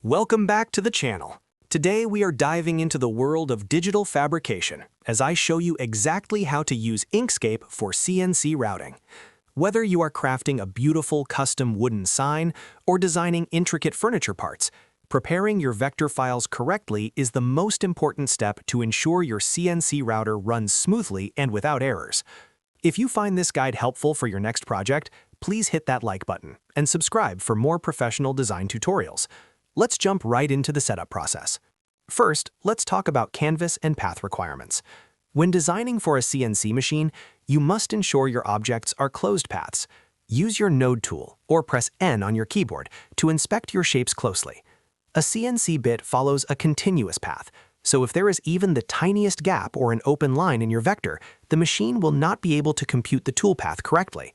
Welcome back to the channel. Today we are diving into the world of digital fabrication as I show you exactly how to use Inkscape for CNC routing. Whether you are crafting a beautiful custom wooden sign or designing intricate furniture parts, preparing your vector files correctly is the most important step to ensure your CNC router runs smoothly and without errors. If you find this guide helpful for your next project, please hit that like button and subscribe for more professional design tutorials. Let's jump right into the setup process. First, let's talk about canvas and path requirements. When designing for a CNC machine, you must ensure your objects are closed paths. Use your node tool or press N on your keyboard to inspect your shapes closely. A CNC bit follows a continuous path, so if there is even the tiniest gap or an open line in your vector, the machine will not be able to compute the toolpath correctly.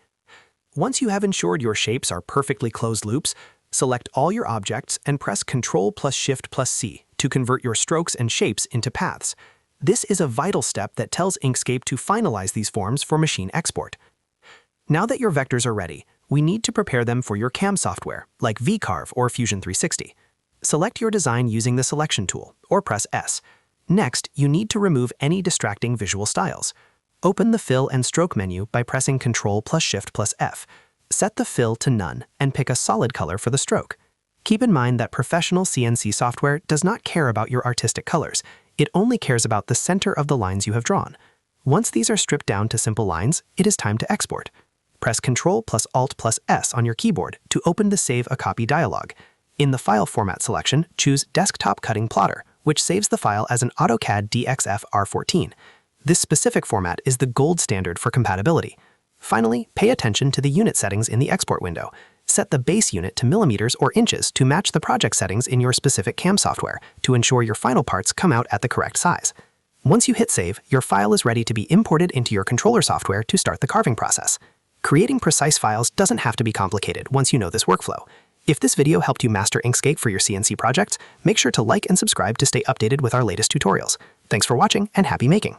Once you have ensured your shapes are perfectly closed loops, select all your objects and press Ctrl plus Shift plus C to convert your strokes and shapes into paths. This is a vital step that tells Inkscape to finalize these forms for machine export. Now that your vectors are ready, we need to prepare them for your CAM software, like VCarve or Fusion 360. Select your design using the Selection tool, or press S. Next, you need to remove any distracting visual styles. Open the Fill and Stroke menu by pressing Ctrl plus Shift plus F. Set the fill to none and pick a solid color for the stroke. Keep in mind that professional CNC software does not care about your artistic colors. It only cares about the center of the lines you have drawn. Once these are stripped down to simple lines, it is time to export. Press Ctrl plus Alt plus S on your keyboard to open the Save a Copy dialog. In the File Format selection, choose Desktop Cutting Plotter, which saves the file as an AutoCAD DXF R14. This specific format is the gold standard for compatibility. Finally, pay attention to the unit settings in the export window. Set the base unit to millimeters or inches to match the project settings in your specific CAM software to ensure your final parts come out at the correct size. Once you hit save, your file is ready to be imported into your controller software to start the carving process. Creating precise files doesn't have to be complicated once you know this workflow. If this video helped you master Inkscape for your CNC projects, make sure to like and subscribe to stay updated with our latest tutorials. Thanks for watching and happy making!